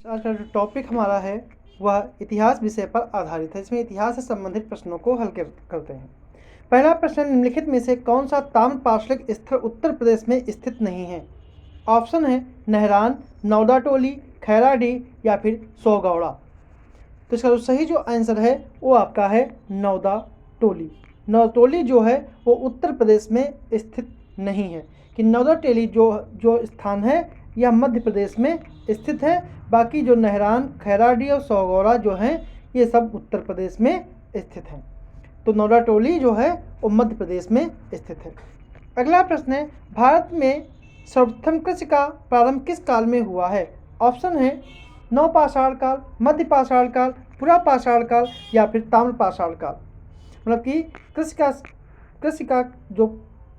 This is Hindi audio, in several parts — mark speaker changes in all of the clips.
Speaker 1: आज का जो टॉपिक हमारा है वह इतिहास विषय पर आधारित है। इसमें इतिहास से संबंधित प्रश्नों को हल करते हैं। पहला प्रश्न, निम्नलिखित में से कौन सा ताम्रपार्श्विक स्थल उत्तर प्रदेश में स्थित नहीं है? ऑप्शन है नहरान, नौदा टोली, खैराडीह या फिर सोगौड़ा। तो इसका जो सही जो आंसर है वो आपका है नौदा टोली। नौदा टोली जो है वो उत्तर प्रदेश में स्थित नहीं है। कि नौदा टोली जो स्थान है यह मध्य प्रदेश में स्थित है। बाकी जो नहरान, खैराडीह और सोगौड़ा जो हैं ये सब उत्तर प्रदेश में स्थित हैं। तो नौदा टोली जो है वो मध्य प्रदेश में स्थित है। अगला प्रश्न है, भारत में सर्वप्रथम कृषि का प्रारंभ किस काल में हुआ है? ऑप्शन है नवपाषाण काल, मध्य पाषाण काल, पुरा पाषाण काल या फिर ताम्रपाषाण काल। मतलब कि कृषि का जो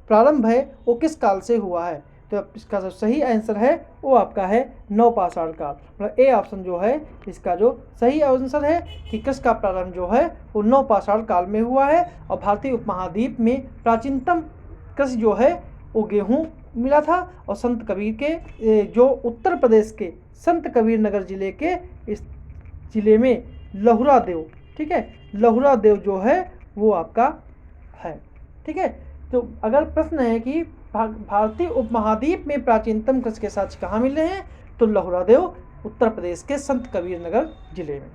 Speaker 1: प्रारंभ है वो किस काल से हुआ है? तो इसका जो सही आंसर है वो आपका है नवपाषाण काल। मतलब ए ऑप्शन जो है इसका जो सही आंसर है कि कृषि का प्रारंभ जो है वो नवपाषाण काल में हुआ है। और भारतीय उपमहाद्वीप में प्राचीनतम कृषि जो है वो गेहूँ मिला था। और संत कबीर के जो उत्तर प्रदेश के संत कबीर नगर जिले के इस जिले में लहुरा देव, ठीक है, लहुरा देव जो है वो आपका है। ठीक है, तो अगर प्रश्न है कि भारतीय उपमहाद्वीप में प्राचीनतम कृषि के साक्ष्य कहाँ मिल रहे हैं, तो लहुरा देव उत्तर प्रदेश के संत कबीर नगर जिले में।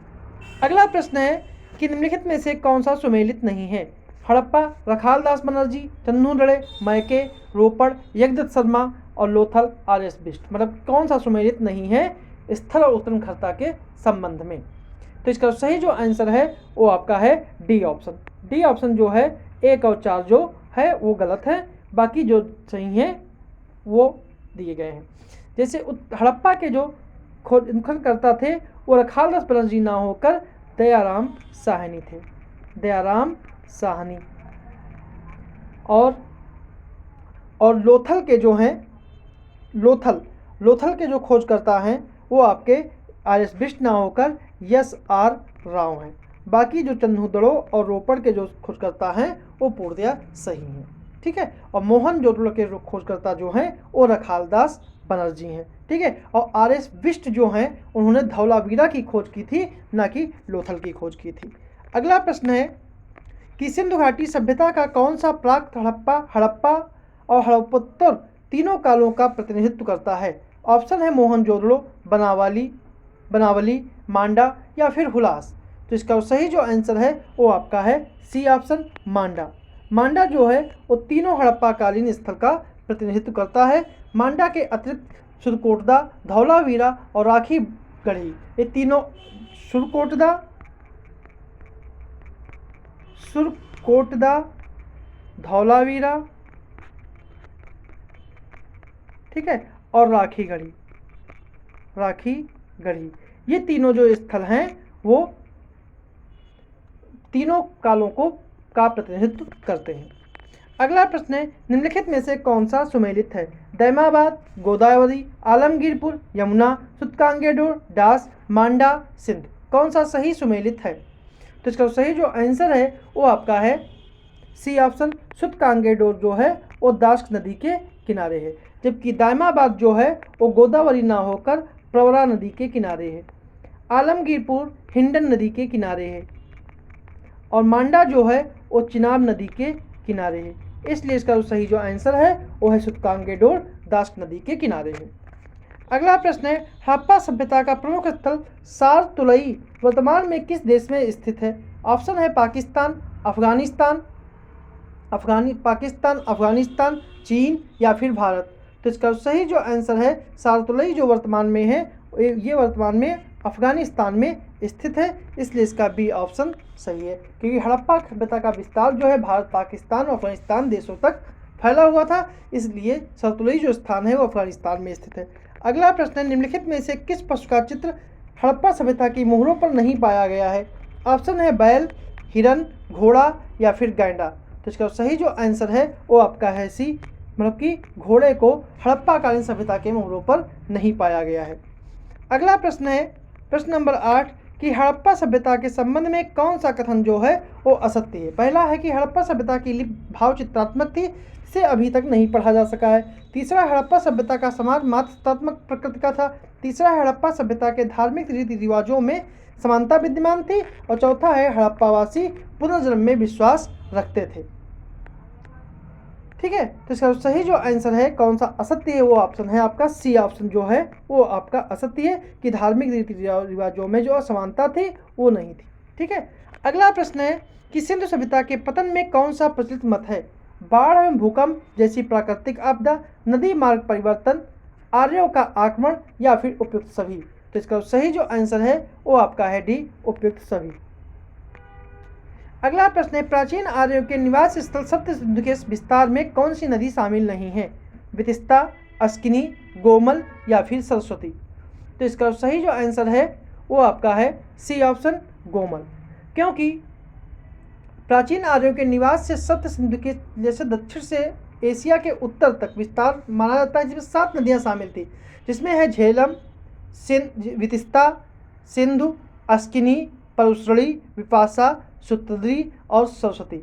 Speaker 1: अगला प्रश्न है कि निम्नलिखित में से कौन सा सुमेलित नहीं है? हड़प्पा, रखालदास बनर्जी, चन्नूरगढ़, मैके, रोपड़, यज्ञदत्त शर्मा और लोथल आर.एस. बिष्ट। मतलब कौन सा सुमेलित नहीं है स्थल और उत्तराखंड के संबंध में? तो इसका सही जो आंसर है वो आपका है डी ऑप्शन। डी ऑप्शन जो है 1 और 4 जो है वो गलत है, बाकी जो सही है वो दिए गए हैं। जैसे हड़प्पा के जो खोजकर्ता थे वो रखालदास बनर्जी ना होकर दयाराम साहनी थे, दयाराम साहनी। और लोथल के जो हैं लोथल के जो खोजकर्ता हैं वो आपके आर.एस. बिष्ट ना होकर एस.आर. राव हैं। बाकी जो चन्नूरगढ़ और रोपड़ के जो खोजकर्ता हैं वो पूर्णतया सही हैं। ठीक है, और मोहनजोदड़ो के खोजकर्ता जो हैं वो रखालदास बनर्जी हैं। ठीक है, और आर.एस. बिष्ट जो हैं उन्होंने धौलावीरा की खोज की थी, ना कि लोथल की खोज की थी। अगला प्रश्न है कि सिंधु घाटी सभ्यता का कौन सा प्राक हड़प्पा और हड़प्पोत्तर तीनों कालों का प्रतिनिधित्व करता है? ऑप्शन है मोहनजोदड़ो, बनावली, मांडा या फिर हुलास। तो इसका सही जो आंसर है वो आपका है सी ऑप्शन, मांडा। मांडा जो है वो तीनों हड़प्पा कालीन स्थल का प्रतिनिधित्व करता है। मांडा के अतिरिक्त सुरकोटदा, धौलावीरा और राखी गढ़ी, ये तीनों सुरकोटदा, धौलावीरा, ठीक है, और राखी गढ़ी, ये तीनों जो स्थल हैं वो तीनों कालों का प्रतिनिधित्व करते हैं। अगला प्रश्न है, निम्नलिखित में से कौन सा सुमेलित है? दैमाबाद, गोदावरी, आलमगीरपुर, यमुना, सुतकांगेडोर, डास, मांडा, सिंध। कौन सा सही सुमेलित है? तो इसका सही जो आंसर है वो आपका है सी ऑप्शन, सुतकांगेडोर जो है वो दास नदी के किनारे है, जबकि दैमाबाद जो है वो गोदावरी ना होकर प्रवरा नदी के किनारे है। आलमगीरपुर हिंडन नदी के किनारे है और मांडा जो है वो चिनाब नदी के किनारे है। इसलिए इसका सही जो आंसर है वो है सुतकांगेडोर, दास नदी के किनारे है। अगला प्रश्न है, हड़प्पा सभ्यता का प्रमुख स्थल सारतुलई वर्तमान में किस देश में स्थित है? ऑप्शन है पाकिस्तान, अफगानिस्तान, चीन या फिर भारत। तो इसका सही जो आंसर है सारतुलई जो वर्तमान में है ये वर्तमान में अफगानिस्तान में स्थित है। इसलिए इसका बी ऑप्शन सही है, क्योंकि हड़प्पा सभ्यता का विस्तार जो है भारत, पाकिस्तान और अफगानिस्तान देशों तक फैला हुआ था, इसलिए सारतुलई जो स्थान है वो अफगानिस्तान में स्थित है। अगला प्रश्न है, निम्नलिखित में से किस पशु का चित्र हड़प्पा सभ्यता की मोहरों पर नहीं पाया गया है? ऑप्शन है बैल, हिरन, घोड़ा या फिर गैंडा। तो इसका सही जो आंसर है वो आपका है सी, मतलब कि घोड़े को हड़प्पा कालीन सभ्यता के मोहरों पर नहीं पाया गया है। अगला प्रश्न है प्रश्न नंबर 8 कि हड़प्पा सभ्यता के संबंध में कौन सा कथन जो है वो असत्य है? पहला है कि हड़प्पा सभ्यता की लिपि भावचित्रात्मक थी, इसे अभी तक नहीं पढ़ा जा सका है। तीसरा, हड़प्पा सभ्यता का समाज मात्र चित्रात्मक प्रकृति का था। तीसरा है हड़प्पा सभ्यता के धार्मिक रीति रिवाजों में समानता विद्यमान थी। और चौथा है हड़प्पावासी पुनर्जन्म में विश्वास रखते थे। ठीक है, तो इसका सही जो आंसर है कौन सा असत्य है वो ऑप्शन है आपका सी ऑप्शन जो है वो आपका असत्य है कि धार्मिक रीति रिवाजों में जो असमानता थी वो नहीं थी। ठीक है, अगला प्रश्न है कि सिंधु सभ्यता के पतन में कौन सा प्रचलित मत है? बाढ़ एवं भूकंप जैसी प्राकृतिक आपदा, नदी मार्ग परिवर्तन, आर्यों का आक्रमण या फिर उपयुक्त सभी। तो इसका सही जो आंसर है वो आपका है डी उपयुक्त सभी। अगला प्रश्न है प्राचीन आर्यों के निवास स्थल सप्त सिंधु के विस्तार में कौन सी नदी शामिल नहीं है? वितिस्ता, अस्किनी, गोमल या फिर सरस्वती। तो इसका सही जो आंसर है वो आपका है सी ऑप्शन गोमल, क्योंकि प्राचीन आर्यों के निवास से सप्त सिंधु के जैसे दक्षिण से एशिया के उत्तर तक विस्तार माना जाता है, जिसमें 7 नदियां शामिल थी, जिसमें है झेलम, वितिस्ता, सिंधु, अस्किनी, परुश्रणी, विपाशा, सूत्रद्री और सरस्वती।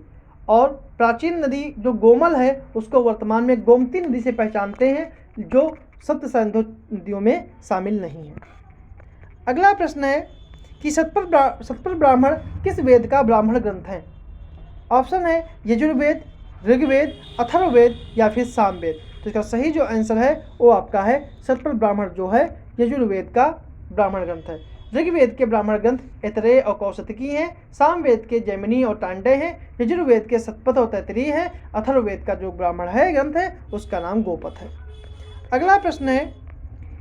Speaker 1: और प्राचीन नदी जो गोमल है उसको वर्तमान में गोमती नदी से पहचानते हैं, जो सप्त सिंधु नदियों में शामिल नहीं है। अगला प्रश्न है कि सतपल ब्राह्मण किस वेद का ब्राह्मण ग्रंथ है? ऑप्शन है यजुर्वेद, ऋग्वेद, अथर्ववेद या फिर सामवेद। तो इसका सही जो आंसर है वो आपका है सतपल ब्राह्मण जो है यजुर्वेद का ब्राह्मण ग्रंथ है। ऋग्वेद के ब्राह्मण ग्रंथ ऐतरेय और कौशिकी हैं, सामवेद के जैमिनी और टांडय हैं, यजुर्वेद के सतपथ और तैतरीय हैं, अथर्ववेद का जो ब्राह्मण है ग्रंथ है उसका नाम गोपथ है। अगला प्रश्न है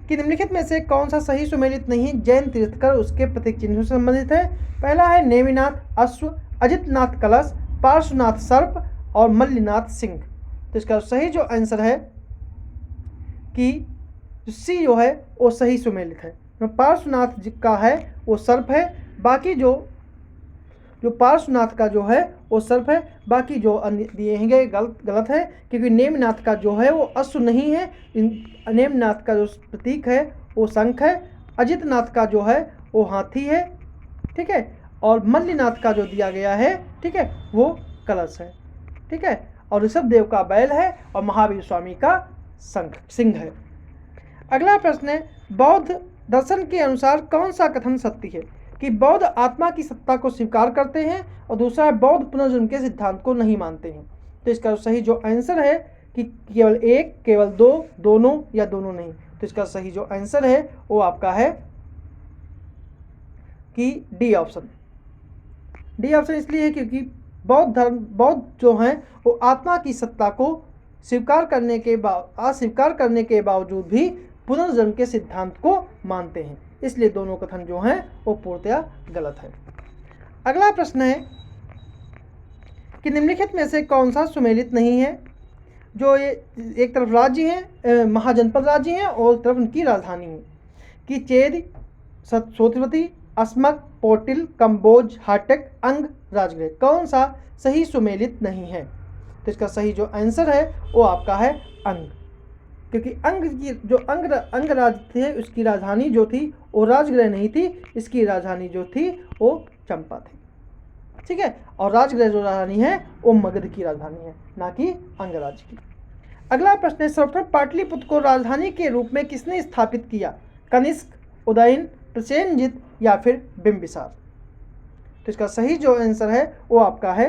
Speaker 1: कि निम्नलिखित में से कौन सा सही सुमेलित नहीं जैन तीर्थकर उसके प्रतीक चिन्हों से संबंधित है? पहला है नेमिनाथ अश्व, अजितनाथ कलश, पार्श्वनाथ सर्प और मल्लिनाथ सिंह। तो इसका सही जो आंसर है कि सी जो है वो सही सुमेलित है। पार्श्वनाथ जी का है वो सर्प है, बाकी जो पार्श्वनाथ का जो है वो सर्प है, बाकी जो अन्य दिए हैं गलत है, क्योंकि नेमिनाथ का जो है वो अश्व नहीं है, नेमिनाथ का जो प्रतीक है वो शंख है, अजितनाथ का जो है वो हाथी है, ठीक है, और मल्लिनाथ का जो दिया गया है, ठीक है, वो कलश है, ठीक है, और ऋषभ देव का बैल है और महावीर स्वामी का सिंह है। अगला प्रश्न है बौद्ध दर्शन के अनुसार कौन सा कथन सत्य है? कि बौद्ध आत्मा की सत्ता को स्वीकार करते हैं और दूसरा है बौद्ध पुनर्जन्म के सिद्धांत को नहीं मानते हैं। तो इसका सही जो आंसर है कि केवल एक, केवल दो, दोनों या दोनों नहीं। तो इसका सही जो आंसर है वो आपका है कि डी ऑप्शन। डी ऑप्शन इसलिए है क्योंकि बौद्ध जो हैं वो आत्मा की सत्ता को अस्वीकार करने के बावजूद भी पुनर्जन्म के सिद्धांत को मानते हैं, इसलिए दोनों कथन जो हैं वो पूर्णतया गलत है। अगला प्रश्न है कि निम्नलिखित में से कौन सा सुमेलित नहीं है? जो ये एक तरफ राज्य हैं, महाजनपद राज्य हैं और तरफ उनकी राजधानी है कि चेद, सोत्रवती, अस्मक, पोटिल, कंबोज, हाटक, अंग, राजगृह। कौन सा सही सुमेलित नहीं है? तो इसका सही जो आंसर है वो आपका है अंग, क्योंकि अंग की जो अंगराज थे उसकी राजधानी जो थी वो राजगृह नहीं थी, इसकी राजधानी जो थी वो चंपा थी, ठीक है, और राजगृह जो राजधानी है वो मगध की राजधानी है, ना कि अंगराज की। अगला प्रश्न है सर्वप्रथम पाटलिपुत्र को राजधानी के रूप में किसने स्थापित किया? कनिष्क, उदयन, प्रसेनजित या फिर बिंबिसार। तो इसका सही जो आंसर है वो आपका है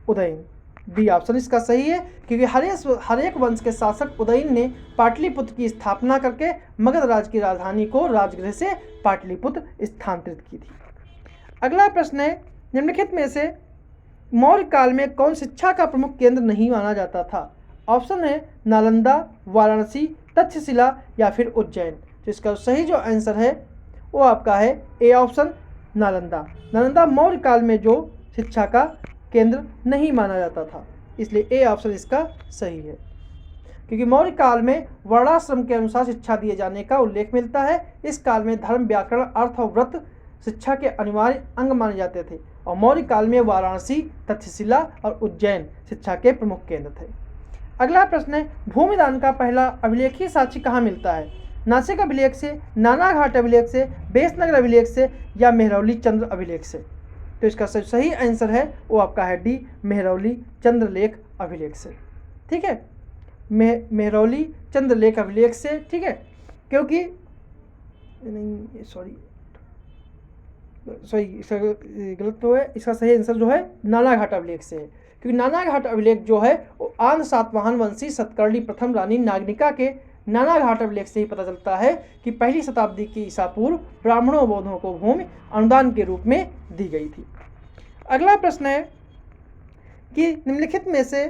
Speaker 1: उदयन, बी ऑप्शन इसका सही है, क्योंकि हर एक वंश के शासक उदयन ने पाटलिपुत्र की स्थापना करके मगध राज की राजधानी को राजगृह से पाटलिपुत्र स्थानांतरित की थी। अगला प्रश्न है निम्नलिखित में से मौर्य काल में कौन शिक्षा का प्रमुख केंद्र नहीं माना जाता था? ऑप्शन है नालंदा, वाराणसी, तक्षशिला या फिर उज्जैन। तो इसका सही जो आंसर है वो आपका है ए ऑप्शन नालंदा। नालंदा मौर्य काल में जो शिक्षा का केंद्र नहीं माना जाता था, इसलिए ए ऑप्शन इसका सही है, क्योंकि मौर्य काल में वर्णाश्रम के अनुसार शिक्षा दिए जाने का उल्लेख मिलता है। इस काल में धर्म, व्याकरण, अर्थ और व्रत शिक्षा के अनिवार्य अंग माने जाते थे और मौर्य काल में वाराणसी, तक्षशिला और उज्जैन शिक्षा के प्रमुख केंद्र थे। अगला प्रश्न है भूमिदान का पहला अभिलेखीय साक्ष्य कहाँ मिलता है? नासिक अभिलेख से, नानाघाट अभिलेख से, बेसनगर अभिलेख से या मेहरौली चंद्र अभिलेख से। तो इसका सही आंसर है वो आपका है डी मेहरौली चंद्रलेख अभिलेख से, ठीक है, मेहरौली चंद्रलेख अभिलेख से, ठीक है, क्योंकि नहीं सॉरी इसका गलत तो है। इसका सही आंसर जो है नानाघाट अभिलेख से है, क्योंकि नानाघाट अभिलेख जो है वो आंध्र सातवाहन वंशी सतकर्णी प्रथम रानी नागनिका के नानाघाट अभिलेख से ही पता चलता है कि पहली शताब्दी की ईसा पूर्व ब्राह्मणों बौद्धों को भूमि अनुदान के रूप में दी गई थी। अगला प्रश्न है कि निम्नलिखित में से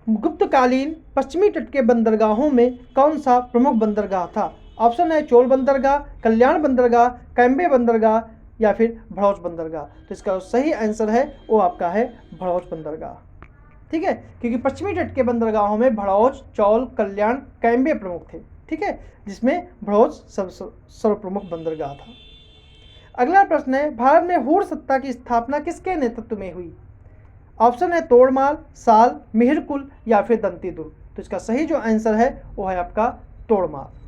Speaker 1: गुप्तकालीन पश्चिमी तट के बंदरगाहों में कौन सा प्रमुख बंदरगाह था? ऑप्शन है चोल बंदरगाह, कल्याण बंदरगाह, कैम्बे बंदरगाह या फिर भड़ौच बंदरगाह। तो इसका सही आंसर है वो आपका है भड़ौच बंदरगाह। ठीक है, क्योंकि पश्चिमी तट के बंदरगाहों में भड़ौच, चौल, कल्याण, कैम्बे प्रमुख थे। ठीक है, जिसमें भड़ौच सर्वप्रमुख बंदरगाह था। अगला प्रश्न है भारत में हूर सत्ता की स्थापना किसके नेतृत्व में हुई? ऑप्शन है तोड़माल, साल, मिहिरकुल या फिर दंतीदुर्ग। तो इसका सही जो आंसर है वो है आपका तोड़माल।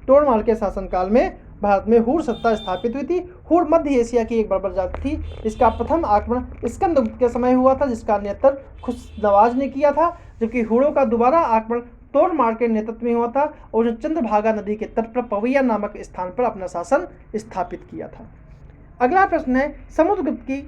Speaker 1: तोड़माल के शासनकाल में भारत में हूर सत्ता स्थापित हुई थी। हूर मध्य एशिया की एक बर्बर जाति थी। इसका प्रथम आक्रमण स्कंदगुप्त के समय हुआ था, जिसका नेतृत्व खुशनवाज ने किया था, जबकि हूरों का दोबारा आक्रमण तोड़माल के नेतृत्व में हुआ था और उसने चंद्रभागा नदी के तट पर पवैया नामक स्थान पर अपना शासन स्थापित किया था। अगला प्रश्न है समुद्रगुप्त की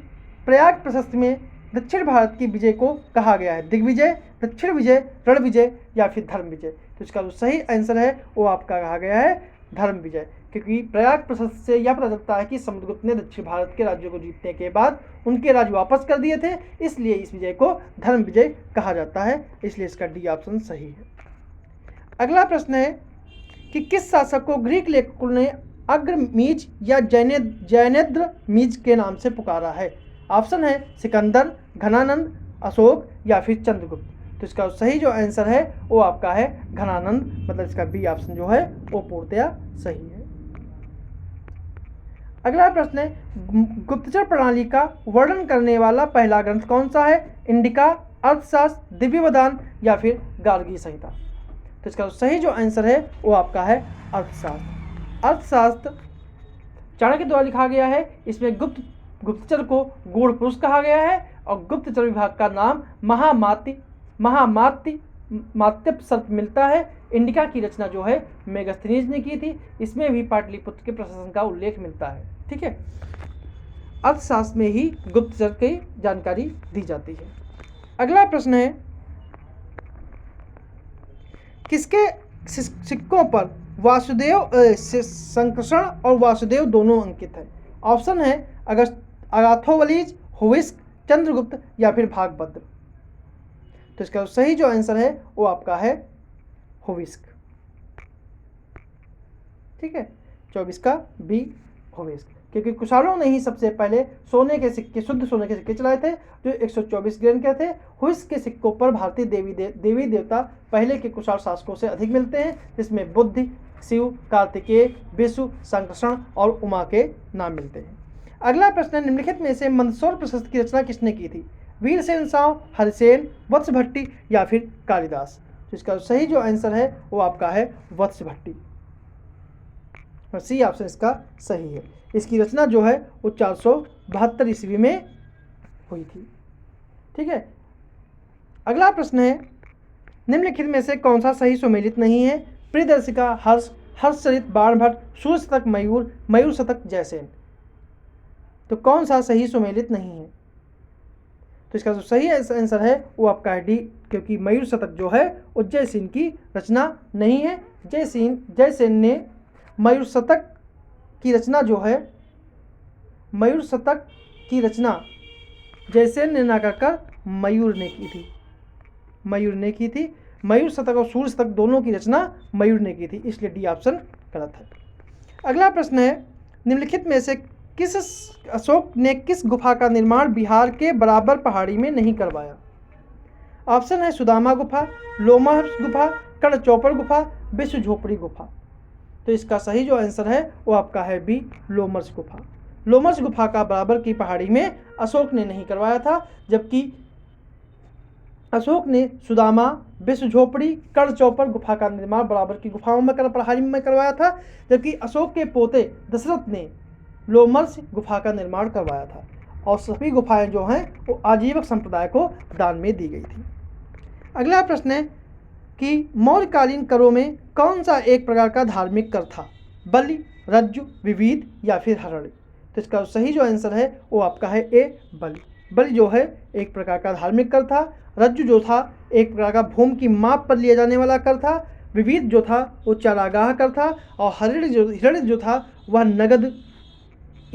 Speaker 1: प्रयाग प्रशस्ति में दक्षिण भारत की विजय को कहा गया है? दिग्विजय, दक्षिण विजय, रण विजय या फिर धर्म विजय। तो इसका जो सही आंसर है वो आपका कहा गया है धर्म विजय, क्योंकि प्रयाग प्रशस्ति से यह पता चलता है कि समुद्रगुप्त ने दक्षिण भारत के राज्यों को जीतने के बाद उनके राज्य वापस कर दिए थे, इसलिए इस विजय को धर्म विजय कहा जाता है। इसलिए इसका डी ऑप्शन सही है। अगला प्रश्न है कि किस शासक को ग्रीक लेखकों ने अग्रमीज या जैनेद्र मीज के नाम से पुकारा है? ऑप्शन है सिकंदर, घनानंद, अशोक या फिर चंद्रगुप्त। तो इसका सही जो आंसर है वो आपका है घनानंद, मतलब इसका बी ऑप्शन जो है वो पूर्णतया सही है। अगला प्रश्न है गुप्तचर प्रणाली का वर्णन करने वाला पहला ग्रंथ कौन सा है? इंडिका, अर्थशास्त्र, दिव्यवदान या फिर गार्गी संहिता। तो इसका सही जो आंसर है वो आपका है अर्थशास्त्र। अर्थशास्त्र चाणक्य द्वारा लिखा गया है। इसमें गुप्तचर को गूढ़ पुरुष कहा गया है और गुप्तचर विभाग का नाम महामात्य सर्प मिलता है। इंडिका की रचना जो है मेगस्थनीज ने की थी। इसमें भी पाटलिपुत्र के प्रशासन का उल्लेख मिलता है। ठीक है, अर्थशास्त्र में ही गुप्तचर की जानकारी दी जाती है। अगला प्रश्न है किसके सिक्कों पर वासुदेव संकर्षण और वासुदेव दोनों अंकित है? ऑप्शन है अगाथोवलीज, हुविस्क, चंद्रगुप्त या फिर भागभद्र। तो इसका सही जो आंसर है वो आपका है हुविस्क। ठीक है, 24 का बी हुविस्क, क्योंकि कुशाणों ने ही सबसे पहले सोने के सिक्के, शुद्ध सोने के सिक्के चलाए थे जो 124 ग्रेन के थे। हुविस्क के सिक्कों पर भारतीय देवी देवता पहले के कुशाण शासकों से अधिक मिलते हैं, जिसमें बुद्ध, शिव, कार्तिकेय, विष्णु, संकर्षण और उमा के नाम मिलते हैं। अगला प्रश्न, निम्नलिखित में से मंदसौर प्रशस्ति की रचना किसने की थी? वीरसेन साव, हरिसेन, वत्स भट्टी या फिर कालिदास। तो इसका सही जो आंसर है वो आपका है वत्स भट्टी, और सी ऑप्शन इसका सही है। इसकी रचना जो है वो 472 ईस्वी में हुई थी। ठीक है, अगला प्रश्न है निम्नलिखित में से कौन सा सही सुमेलित नहीं है? प्रियदर्शिका, हर्षचरित, बाणभट्ट, सूर्य शतक, मयूर शतक, जयसेन। तो कौन सा सही सुमेलित नहीं है? तो इसका जो सही आंसर है वो आपका है डी, क्योंकि मयूर शतक जो है वो जयसेन की रचना नहीं है। जयसेन ने मयूर शतक की रचना जो है, मयूर शतक की रचना जयसेन ने ना कर मयूर ने की थी। मयूर शतक और सूर्य शतक दोनों की रचना मयूर ने की थी, इसलिए डी ऑप्शन गलत है। अगला प्रश्न है निम्नलिखित में से किस अशोक ने किस गुफा का निर्माण बिहार के बराबर पहाड़ी में नहीं करवाया? ऑप्शन है सुदामा गुफा, लोमहर्ष गुफा, कड़चौपर गुफा, विश्व झोपड़ी गुफा। तो इसका सही जो आंसर है वो आपका है बी, लोमहर्ष गुफा। लोमहर्ष गुफा का बराबर की पहाड़ी में अशोक ने नहीं करवाया था, जबकि अशोक ने सुदामा, विश्व झोपड़ी, कड़चौपर गुफा का निर्माण बराबर की गुफाओं में पहाड़ी में करवाया था, जबकि अशोक के पोते दशरथ ने लोमहर्ष गुफा का निर्माण करवाया था। और सभी गुफाएं जो हैं वो आजीवक संप्रदाय को दान में दी गई थी। अगला प्रश्न है कि मौर्यकालीन करों में कौन सा एक प्रकार का धार्मिक कर था? बलि, रज्जु, विविध या फिर हरणी? तो इसका सही जो आंसर है वो आपका है ए, बलि। बलि जो है एक प्रकार का धार्मिक कर था। रज्जु जो था एक प्रकार का भूमि की माप पर लिया जाने वाला कर था। विविध जो था वो चारागाह कर था। और हिरण्य जो था वह नगद,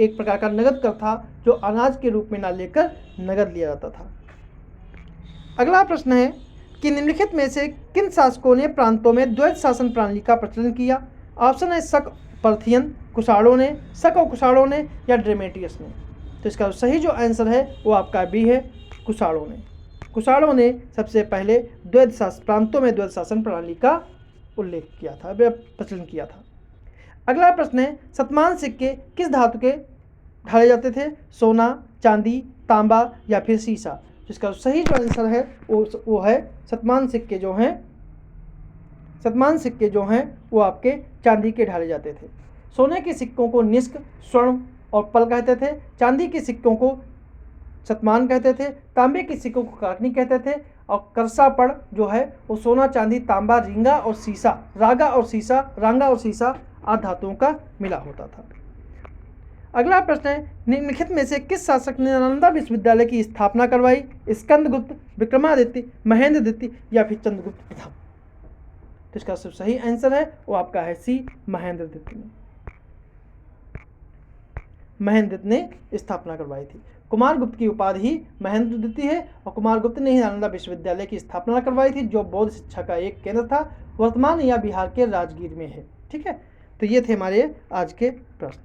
Speaker 1: एक प्रकार का नगद कर था जो अनाज के रूप में ना लेकर नगद लिया जाता था। अगला प्रश्न है कि निम्नलिखित में से किन शासकों ने प्रांतों में द्वैत शासन प्रणाली का प्रचलन किया? ऑप्शन है शक, पर्थियन, कुषाणों ने, शक और कुषाणों ने या ड्रेमेटियस ने? तो इसका सही जो आंसर है वो आपका बी है, कुषाणों ने। कुषाणों ने सबसे पहले प्रांतों में द्वैत शासन प्रणाली का उल्लेख किया था, प्रचलन किया था। अगला प्रश्न है शतमान सिक्के किस धातु के ढाले जाते थे? सोना, चांदी, तांबा या फिर सीसा? जिसका सही जो आंसर है वो है शतमान सिक्के जो हैं वो आपके चांदी के ढाले जाते थे। सोने के सिक्कों को निष्क, स्वर्ण और पल कहते थे। चांदी के सिक्कों को शतमान कहते थे। तांबे के सिक्कों को काकनी कहते थे। और करसापड़ जो है वो सोना, चांदी, तांबा, रांगा और सीसा आदि धातुओं का मिला होता था। अगला प्रश्न है निम्नलिखित में से किस शासक ने नालंदा विश्वविद्यालय की स्थापना करवाई? स्कंदगुप्त, विक्रमादित्य, महेंद्र द्वितीय या फिर चंद्रगुप्त प्रथम? तो इसका सब सही आंसर है वो आपका है सी, महेंद्र द्वितीय ने स्थापना करवाई थी। कुमारगुप्त की उपाधि महेंद्र द्वितीय है और कुमारगुप्त ने ही नालंदा विश्वविद्यालय की स्थापना करवाई थी जो बौद्ध शिक्षा का एक केंद्र था, वर्तमान या बिहार के राजगीर में है। ठीक है, तो ये थे हमारे आज के प्रश्न।